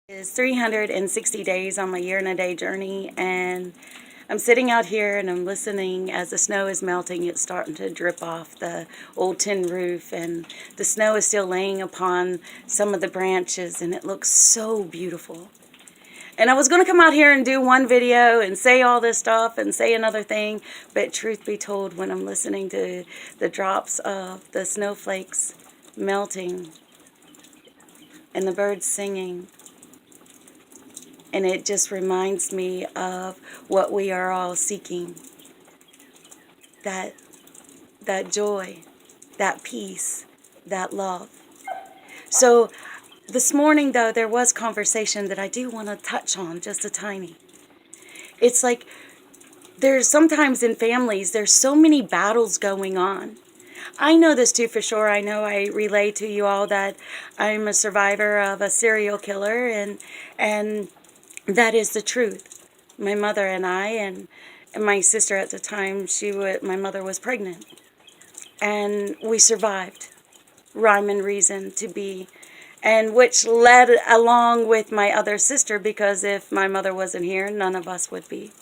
It's 360 days on my year and a day journey, and I'm sitting out here and I'm listening as the snow is melting. It's starting to drip off the old tin roof, and the snow is still laying upon some of the branches, and it looks so beautiful. And I was going to come out here and do one video and say all this stuff and say another thing, but truth be told, when I'm listening to the drops of the snowflakes melting and the birds singing, and it just reminds me of what we are all seeking. That joy, that peace, that love. So this morning, though, there was conversation that I do want to touch on just a tiny. It's like there's sometimes in families, there's so many battles going on. I know this too for sure. I know I relay to you all that I'm a survivor of a serial killer, and that is the truth. My mother and I, and my sister at the time, my mother was pregnant. And we survived, rhyme and reason to be. And which led along with my other sister, because if my mother wasn't here, none of us would be.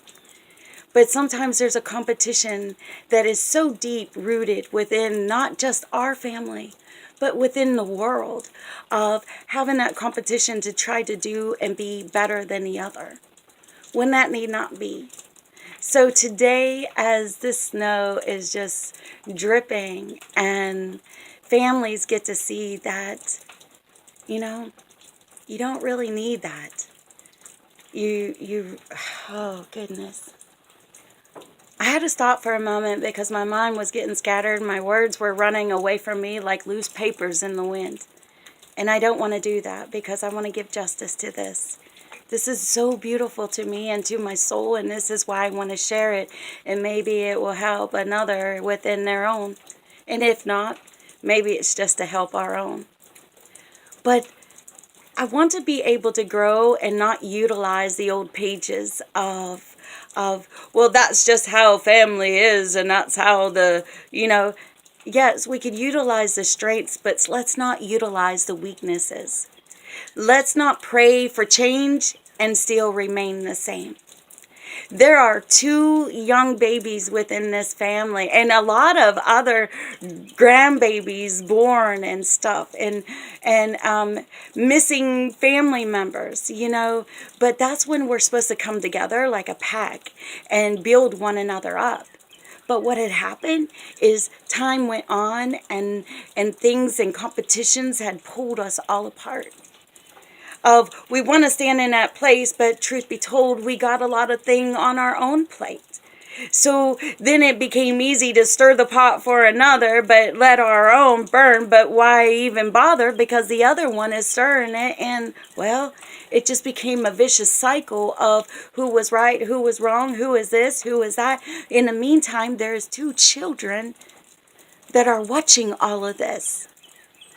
But sometimes there's a competition that is so deep rooted within not just our family, but within the world, of having that competition to try to do and be better than the other, when that need not be. So today, as this snow is just dripping and families get to see that, you don't really need that. Oh goodness. I had to stop for a moment because my mind was getting scattered. My words were running away from me like loose papers in the wind. And I don't want to do that, because I want to give justice to this. This is so beautiful to me and to my soul, and this is why I want to share it. And maybe it will help another within their own. And if not, maybe it's just to help our own. But I want to be able to grow and not utilize the old pages of well, that's just how family is, and that's how yes, we could utilize the strengths, but let's not utilize the weaknesses. Let's not pray for change and still remain the same. There are 2 young babies within this family, and a lot of other grandbabies born and stuff, and missing family members, But that's when we're supposed to come together like a pack and build one another up. But what had happened is time went on, and things and competitions had pulled us all apart. We want to stand in that place, but truth be told, we got a lot of things on our own plate. So then it became easy to stir the pot for another, but let our own burn. But why even bother? Because the other one is stirring it, and well, it just became a vicious cycle of who was right, who was wrong, who is this, who is that. In the meantime, there's 2 children that are watching all of this.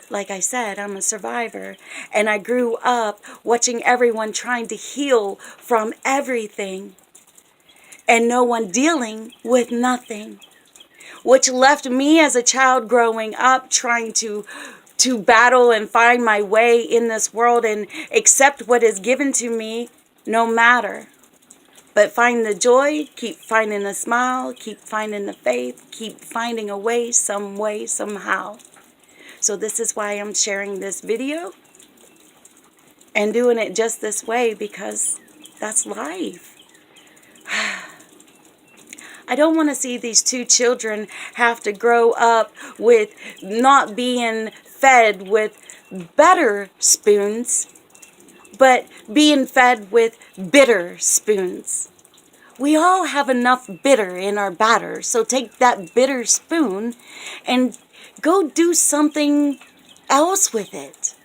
Like I said, I'm a survivor, and I grew up watching everyone trying to heal from everything and no one dealing with nothing, which left me as a child growing up trying to battle and find my way in this world and accept what is given to me no matter. But find the joy, keep finding the smile, keep finding the faith, keep finding a way, some way, somehow. So this is why I'm sharing this video and doing it just this way, because that's life. I don't want to see these 2 children have to grow up with not being fed with better spoons, but being fed with bitter spoons. We all have enough bitter in our batter, so take that bitter spoon and go do something else with it.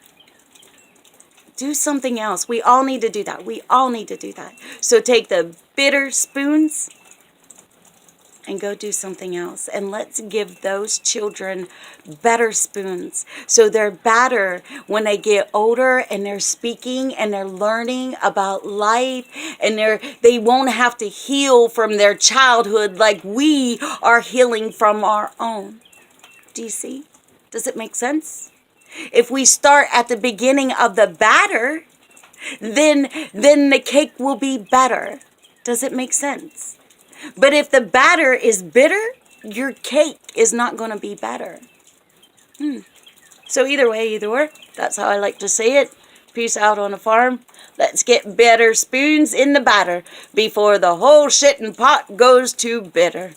Do something else. We all need to do that. We all need to do that. So take the bitter spoons and go do something else. And let's give those children better spoons, so they're better when they get older and they're speaking and they're learning about life, and they won't have to heal from their childhood like we are healing from our own. Do you see? Does it make sense? If we start at the beginning of the batter, then the cake will be better. Does it make sense? But if the batter is bitter, your cake is not going to be better. So either way, either or, that's how I like to say it. Peace out on a farm. Let's get better spoons in the batter before the whole shitting pot goes to bitter.